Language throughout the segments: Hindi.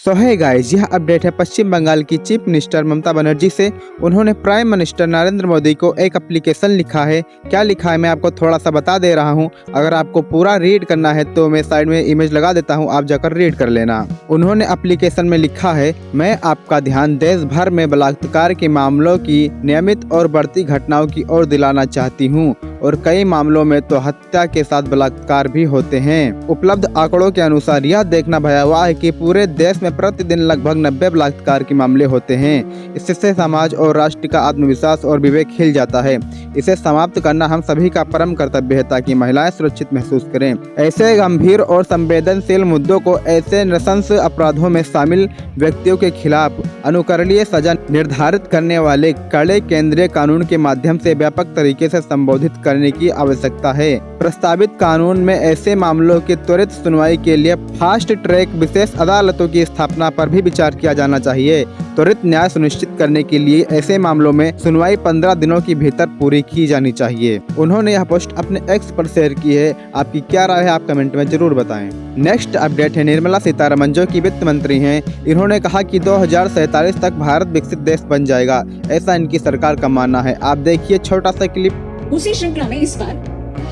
सो है गाइस, यह अपडेट है पश्चिम बंगाल की चीफ मिनिस्टर ममता बनर्जी से। उन्होंने प्राइम मिनिस्टर नरेंद्र मोदी को एक एप्लीकेशन लिखा है। क्या लिखा है मैं आपको थोड़ा सा बता दे रहा हूं। अगर आपको पूरा रीड करना है तो मैं साइड में इमेज लगा देता हूं, आप जाकर रीड कर लेना। उन्होंने एप्लीकेशन में लिखा है, मैं आपका ध्यान देश भर में बलात्कार के मामलों की नियमित और बढ़ती घटनाओं की ओर दिलाना चाहती हूँ, और कई मामलों में तो हत्या के साथ बलात्कार भी होते हैं। उपलब्ध आंकड़ों के अनुसार यह देखना भयावह है कि पूरे देश में प्रतिदिन लगभग 90 बलात्कार के मामले होते हैं। इससे समाज और राष्ट्र का आत्मविश्वास और विवेक हिल जाता है। इसे समाप्त करना हम सभी का परम कर्तव्य है ताकि महिलाएं सुरक्षित महसूस करें। ऐसे गंभीर और संवेदनशील मुद्दों को ऐसे नृशंस अपराधों में शामिल व्यक्तियों के खिलाफ अनुकरणीय सजा निर्धारित करने वाले कड़े केंद्रीय कानून के माध्यम से व्यापक तरीके से संबोधित करने की आवश्यकता है। प्रस्तावित कानून में ऐसे मामलों की त्वरित सुनवाई के लिए फास्ट ट्रैक विशेष अदालतों की स्थापना पर भी विचार किया जाना चाहिए। त्वरित न्याय सुनिश्चित करने के लिए ऐसे मामलों में सुनवाई 15 दिनों के भीतर पूरी की जानी चाहिए। उन्होंने यह पोस्ट अपने एक्स पर शेयर की है। आपकी क्या राय है, आप कमेंट में जरूर बताएं। नेक्स्ट अपडेट है निर्मला सीतारमण, जो की वित्त मंत्री हैं। इन्होंने कहा कि 2047 तक भारत विकसित देश बन जाएगा, ऐसा इनकी सरकार का मानना है। आप देखिए छोटा सा क्लिप। उसी श्रृंखला में इस बार,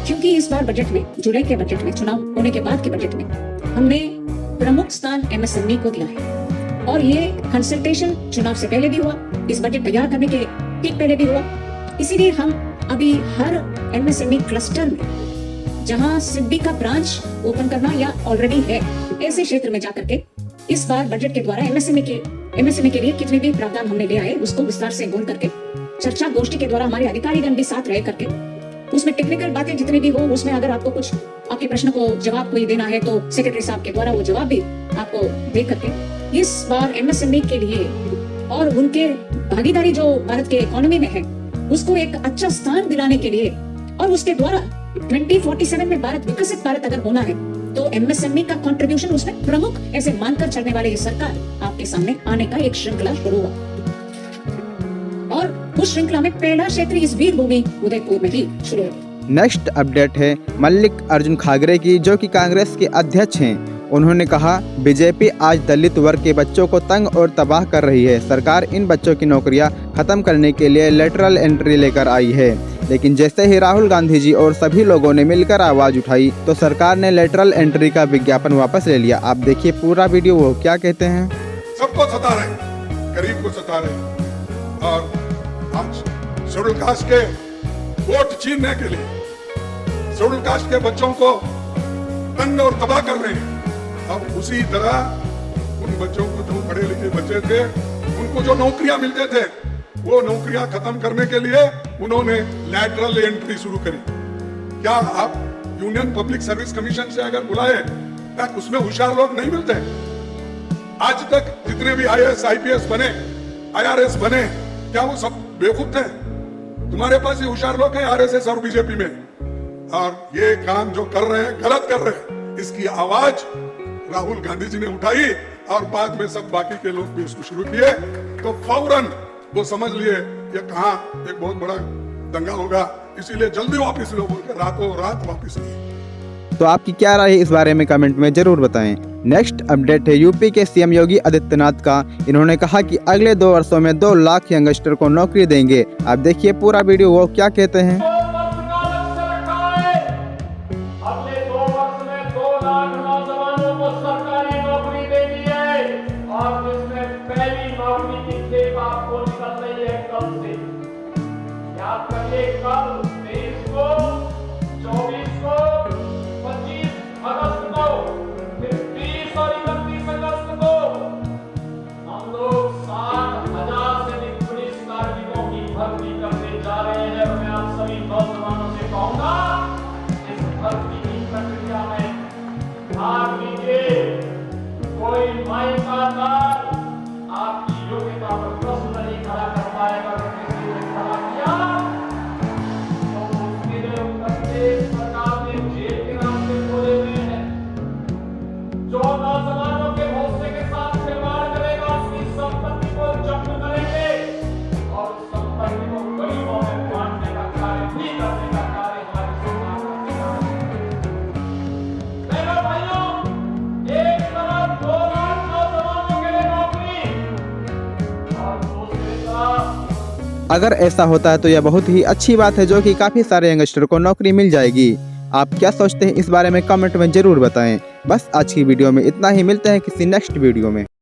क्योंकि इस बार बजट में, जुलाई के बजट में, चुनाव होने के बाद के बजट में हमने प्रमुख स्थान एमएसएमई को दिया है, और ये कंसल्टेशन चुनाव से पहले भी हुआ, इस बजट तैयार करने के ठीक पहले भी हुआ। इसीलिए हम अभी हर एमएसएमई क्लस्टर में, जहां सिडबी का ब्रांच ओपन करना या ऑलरेडी है, ऐसे क्षेत्र में जाकर के इस बार बजट के द्वारा एमएसएमई के लिए कितने भी प्रावधान हमने ले आए उसको विस्तार से बोल करके, चर्चा गोष्ठी के द्वारा हमारे अधिकारीगण भी साथ रह करके, उसमें टेक्निकल बातें जितनी भी हो, उसमें अगर आपको कुछ आपके प्रश्न को जवाब कोई देना है तो सेक्रेटरी साहब के द्वारा वो जवाब भी आपको दे करके इस बार एमएसएमई के लिए और उनके भागीदारी जो भारत के इकोनॉमी में है उसको एक अच्छा स्थान दिलाने के लिए, और उसके द्वारा 2047 में भारत विकसित भारत अगर होना है तो एमएसएमई का कंट्रीब्यूशन उसमें प्रमुख ऐसे मानकर चलने वाले ये सरकार आपके सामने आने का एक श्रृंखला शुरू हुआ, और उस श्रृंखला में पहला क्षेत्र इस वीर भूमि उदयपुर में ही शुरू हुआ। नेक्स्ट अपडेट है मल्लिकार्जुन खड़गे की, जो कि कांग्रेस के अध्यक्ष हैं। उन्होंने कहा, बीजेपी आज दलित वर्ग के बच्चों को तंग और तबाह कर रही है। सरकार इन बच्चों की नौकरियां खत्म करने के लिए लेटरल एंट्री लेकर आई है, लेकिन जैसे ही राहुल गांधी जी और सभी लोगों ने मिलकर आवाज उठाई तो सरकार ने लेटरल एंट्री का विज्ञापन वापस ले लिया। आप देखिए पूरा वीडियो, वो क्या कहते हैं। सबको सता रहे, गरीब को सता रहे, और आज शेड्यूल कास्ट के वोट छीनने के लिए शेड्यूल कास्ट के बच्चों को तंग और तबाह कर रहे हैं। अब उसी तरह उन बच्चों को, जो पढ़े लिखे बच्चे थे, उनको जो नौकरियां मिलते थे, वो नौकरियां खत्म करने के लिए उन्होंने लैटरल एंट्री शुरू करी। क्या आप यूनियन पब्लिक सर्विस कमीशन से अगर बुलाए, क्या उसमें होशियार लोग नहीं मिलते? आज तक जितने भी आईएएस आईपीएस बने, आईआरएस बने, क्या वो सब बेवकूफ थे? तुम्हारे पास ये होशियार लोग हैं आरएसएस और बीजेपी में, और ये काम जो कर रहे हैं गलत कर रहे हैं। इसकी आवाज राहुल गांधी जी ने उठाई और बाद में सब बाकी के लोग भी इसको शुरू किए, तो फौरन वो समझ लिए ये कहाँ एक बहुत बड़ा दंगा होगा, इसीलिए जल्दी वापस लो बोलकर रातों रात वापस लिए। तो आपकी क्या राय है इस बारे में कमेंट में जरूर बताएं। नेक्स्ट अपडेट है यूपी के सीएम योगी आदित्यनाथ का। इन्होंने कहा कि अगले 2 वर्षों में 2 लाख यंगस्टर को नौकरी देंगे। आप देखिए पूरा वीडियो, वो क्या कहते हैं। कोई माई का आपकी योग्यता पर प्रश्न नहीं खड़ा कर पाएगा। किसी ने खड़ा किया तो उसके लिए प्रत्येक प्रकार के जेल के रास्ते खोले हुए हैं। जो नौजवानों के भरोसे के साथ खिलवाड़ करेगा उसकी संपत्ति को जब्त करेंगे, और उस संपत्ति को गरीबों में बांटने का कार्य भी करने का कार्य हमारी सरकार करेगी। भाइयों, एक तरफ 2 लाख नौजवानों के अगर ऐसा होता है तो यह बहुत ही अच्छी बात है, जो कि काफ़ी सारे यंगस्टर को नौकरी मिल जाएगी। आप क्या सोचते हैं इस बारे में कमेंट में ज़रूर बताएं। बस आज की वीडियो में इतना ही, मिलते हैं किसी नेक्स्ट वीडियो में।